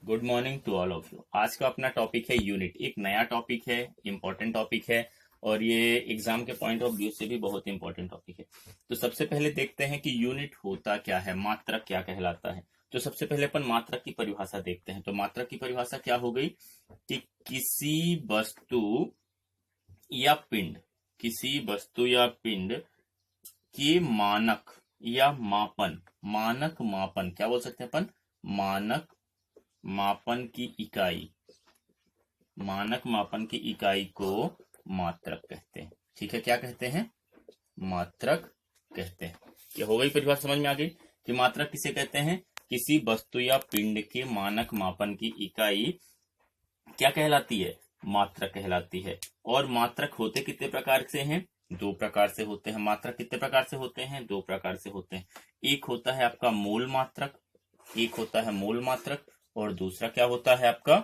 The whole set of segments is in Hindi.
Good morning to all of you. आज का अपना टॉपिक है यूनिट। एक नया टॉपिक है, इंपॉर्टेंट टॉपिक है और ये एग्जाम के पॉइंट ऑफ व्यू से भी बहुत इंपॉर्टेंट टॉपिक है। तो सबसे पहले देखते हैं कि यूनिट होता क्या है, मात्रक क्या कहलाता है। तो सबसे पहले अपन मात्रक की परिभाषा देखते हैं। तो मात्रक की परिभाषा क्या हो गई कि या पिंड किसी वस्तु या पिंड के मानक या मापन, मानक मापन क्या बोल सकते हैं अपन, मानक मापन की इकाई, मानक मापन की इकाई को मात्रक कहते हैं। ठीक है, क्या कहते हैं, मात्रक कहते हैं। क्या हो गई परिभाषा, समझ में आ गई कि मात्रक किसे कहते हैं। किसी वस्तु या पिंड के मानक मापन की इकाई क्या कहलाती है, मात्रक कहलाती है। और मात्रक होते कितने प्रकार से हैं, दो प्रकार से होते हैं। मात्रक कितने प्रकार से होते हैं, दो प्रकार से होते हैं। एक होता है आपका मूल मात्रक, एक होता है मूल मात्रक और दूसरा क्या होता है आपका,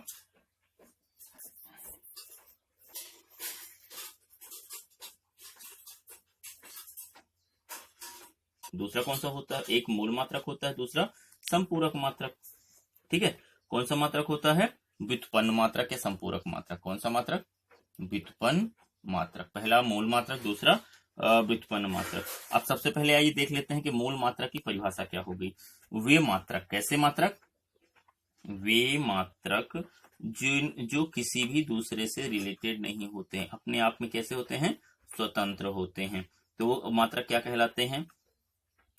दूसरा कौन सा होता है, एक मूल मात्रक होता है, दूसरा संपूरक मात्रक। ठीक है, कौन सा मात्रक होता है, व्युत्पन्न मात्रक या संपूरक मात्रक। कौन सा मात्रक, व्युत्पन्न मात्रक। पहला मूल मात्रक, दूसरा व्युत्पन्न मात्रक। अब सबसे पहले आइए देख लेते हैं कि मूल मात्रक की परिभाषा क्या हो गई। वे मात्रक, कैसे मात्रक, वे मात्रक जो किसी भी दूसरे से रिलेटेड नहीं होते हैं, अपने आप में कैसे होते हैं, स्वतंत्र होते हैं। तो वो मात्रक क्या कहलाते हैं,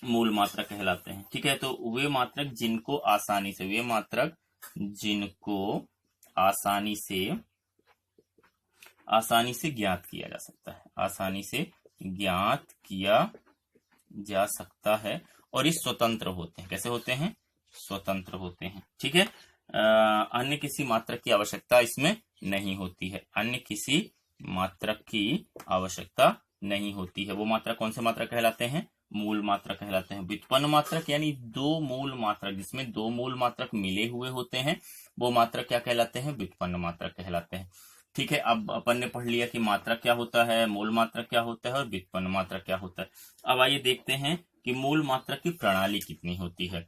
मूल मात्रक कहलाते हैं। ठीक है, तो वे मात्रक जिनको आसानी से, वे मात्रक जिनको आसानी से ज्ञात किया जा सकता है, आसानी से ज्ञात किया जा सकता है और ये स्वतंत्र होते हैं। कैसे होते हैं, स्वतंत्र होते हैं। ठीक है, अन्य किसी मात्रक की आवश्यकता इसमें नहीं होती है, अन्य किसी मात्रक की आवश्यकता नहीं होती है। वो मात्रक कौन से मात्रक कहलाते हैं, मूल मात्रक कहलाते हैं। व्युत्पन्न मात्रक यानी दो मूल मात्रक, जिसमें दो मूल मात्रक मिले हुए होते हैं, वो मात्रक क्या कहलाते हैं, व्युत्पन्न मात्रक कहलाते हैं। ठीक है, अब अपन ने पढ़ लिया कि मात्रक क्या होता है, मूल मात्रक क्या होता है और व्युत्पन्न मात्रक क्या होता है। अब आइए देखते हैं कि मूल मात्रक की प्रणाली कितनी होती है।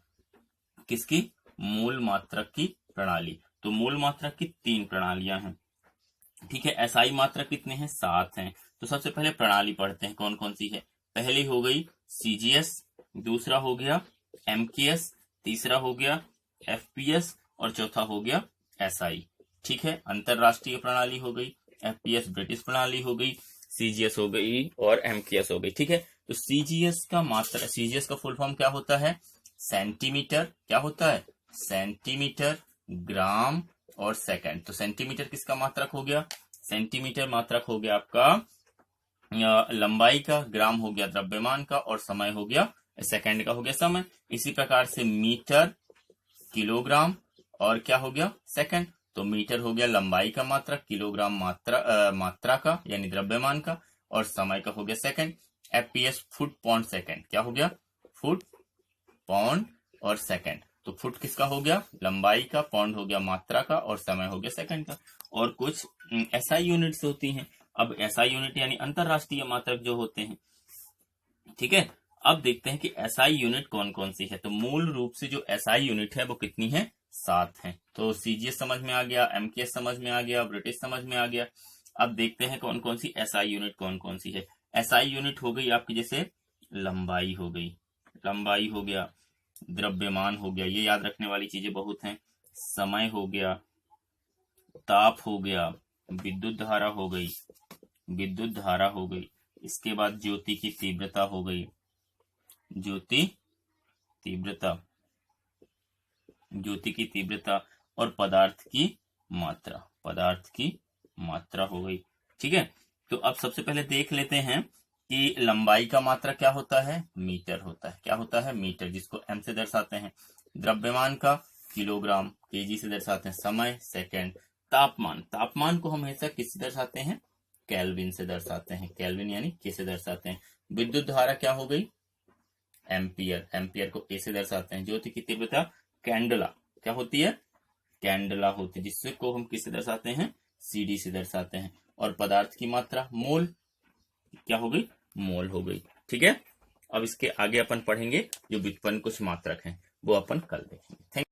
किसकी, मूल मात्रक की प्रणाली। तो मूल मात्रक की तीन प्रणालियां हैं। ठीक है, एसआई मात्रक कितने हैं, 7 हैं। तो सबसे पहले प्रणाली पढ़ते हैं कौन कौन सी है। पहली हो गई सीजीएस, दूसरा हो गया एमकेएस, तीसरा हो गया एफपीएस और चौथा हो गया एसआई। ठीक है, अंतरराष्ट्रीय प्रणाली हो गई, एफपीएस ब्रिटिश प्रणाली हो गई, सीजीएस हो गई और एमकेएस हो गई। ठीक है, तो सीजीएस का मात्रा, सीजीएस का फुल फॉर्म क्या होता है, सेंटीमीटर, क्या होता है, सेंटीमीटर, ग्राम और सेकंड। तो सेंटीमीटर किसका मात्रक हो गया, सेंटीमीटर मात्रक हो गया आपका लंबाई का, ग्राम हो गया द्रव्यमान का और समय हो गया, सेकंड का हो गया समय। इसी प्रकार से मीटर, किलोग्राम और क्या हो गया, सेकंड। तो मीटर हो गया लंबाई का मात्रक, किलोग्राम मात्रा का यानी द्रव्यमान का और समय का हो गया second. FPS foot pound second, क्या हो गया, फुट पाउंड और सेकंड। तो फुट किसका हो गया, लंबाई का, पाउंड हो गया मात्रा का और समय हो गया सेकंड का। और कुछ एसआई यूनिट्स होती हैं। अब एसआई यूनिट यानी अंतरराष्ट्रीय मात्रक जो होते हैं। ठीक है, अब देखते हैं कि एसआई यूनिट कौन कौन सी है। तो मूल रूप से जो एसआई यूनिट है वो कितनी है, 7 है। तो सीजीएस समझ में आ गया, एमकेएस समझ में आ गया, ब्रिटिश समझ में आ गया। अब देखते हैं कौन कौन सी एसआई यूनिट कौन कौन सी है। एसआई यूनिट हो गई आपकी, जैसे लंबाई हो गई, लंबाई हो गया, द्रव्यमान हो गया, ये याद रखने वाली चीजें बहुत हैं। समय हो गया, ताप हो गया, विद्युत धारा हो गई, विद्युत धारा हो गई। इसके बाद ज्योति की तीव्रता हो गई, ज्योति तीव्रता, ज्योति की तीव्रता और पदार्थ की मात्रा, पदार्थ की मात्रा हो गई। ठीक है, तो अब सबसे पहले देख लेते हैं कि लंबाई का मात्रक क्या होता है, मीटर होता है। क्या होता है, मीटर, जिसको एम से दर्शाते हैं। द्रव्यमान का किलोग्राम, केजी से दर्शाते हैं। समय सेकंड। तापमान, तापमान को हम हमेशा किससे दर्शाते हैं, केल्विन से दर्शाते हैं, केल्विन यानी के से दर्शाते हैं। विद्युत धारा क्या हो गई, एम्पियर, एम्पियर को ए से दर्शाते हैं। ज्योति की तीव्रता कैंडला, क्या होती है, कैंडला होती है, जिससे को हम किससे दर्शाते हैं, सीडी से दर्शाते हैं। और पदार्थ की मात्रा मोल, क्या हो गई, मोल हो गई। ठीक है, अब इसके आगे अपन पढ़ेंगे जो व्युत्पन्न कुछ मात्रक हैं, वो अपन कल देखेंगे। थैंक